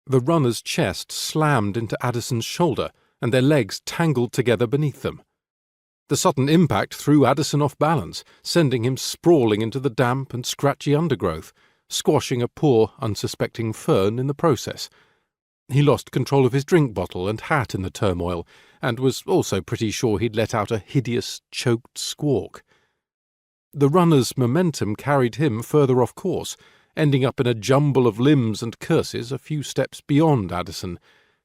The runner's chest slammed into Addison's shoulder, and their legs tangled together beneath them. The sudden impact threw Addison off balance, sending him sprawling into the damp and scratchy undergrowth, squashing a poor, unsuspecting fern in the process. He lost control of his drink bottle and hat in the turmoil, and was also pretty sure he'd let out a hideous, choked squawk. The runner's momentum carried him further off course, ending up in a jumble of limbs and curses a few steps beyond Addison,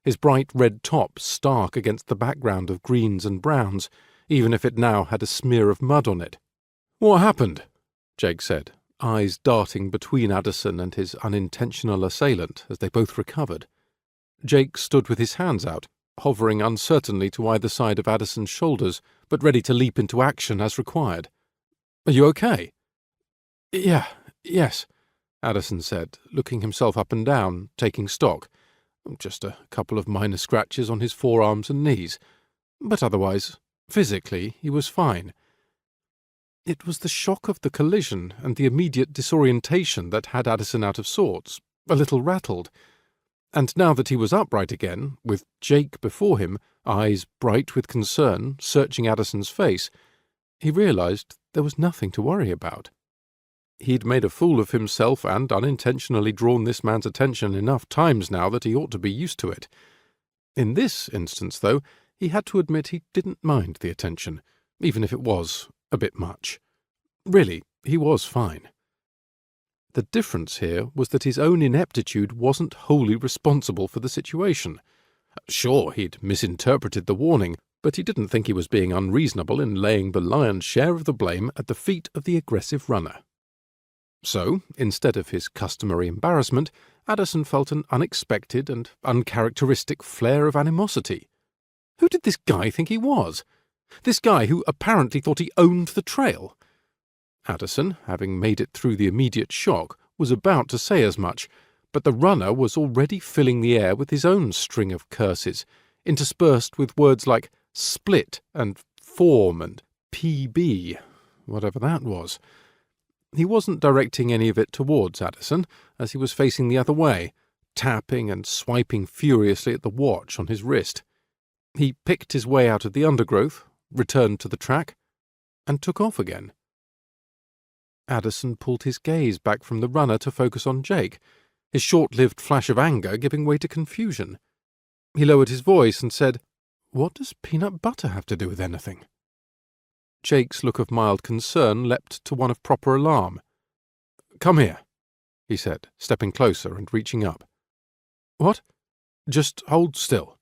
his bright red top stark against the background of greens and browns, even if it now had a smear of mud on it. "What happened?" Jake said, eyes darting between Addison and his unintentional assailant as they both recovered. Jake stood with his hands out, hovering uncertainly to either side of Addison's shoulders, but ready to leap into action as required. "Are you okay?" Yes, Addison said, looking himself up and down, taking stock. Just a couple of minor scratches on his forearms and knees, but otherwise, physically, he was fine. It was the shock of the collision and the immediate disorientation that had Addison out of sorts, a little rattled. And now that he was upright again, with Jake before him, eyes bright with concern, searching Addison's face, he realized there was nothing to worry about. He'd made a fool of himself and unintentionally drawn this man's attention enough times now that he ought to be used to it. In this instance, though, he had to admit he didn't mind the attention, even if it was a bit much. Really, he was fine. The difference here was that his own ineptitude wasn't wholly responsible for the situation. Sure, he'd misinterpreted the warning, but he didn't think he was being unreasonable in laying the lion's share of the blame at the feet of the aggressive runner. So, instead of his customary embarrassment, Addison felt an unexpected and uncharacteristic flare of animosity. Who did this guy think he was? This guy who apparently thought he owned the trail? Addison, having made it through the immediate shock, was about to say as much, but the runner was already filling the air with his own string of curses, interspersed with words like split and form and PB, whatever that was. He wasn't directing any of it towards Addison, as he was facing the other way, tapping and swiping furiously at the watch on his wrist. He picked his way out of the undergrowth, returned to the track, and took off again. Addison pulled his gaze back from the runner to focus on Jake, his short-lived flash of anger giving way to confusion. He lowered his voice and said, "What does peanut butter have to do with anything?" Jake's look of mild concern leapt to one of proper alarm. "Come here," he said, stepping closer and reaching up. "What? Just hold still."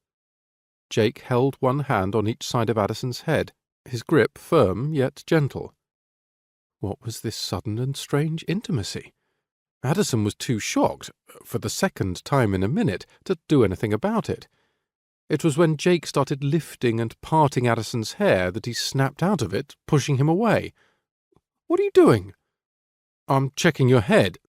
Jake held one hand on each side of Addison's head, his grip firm yet gentle. What was this sudden and strange intimacy? Addison was too shocked, for the second time in a minute, to do anything about it. It was when Jake started lifting and parting Addison's hair that he snapped out of it, pushing him away. "What are you doing?" "I'm checking your head,"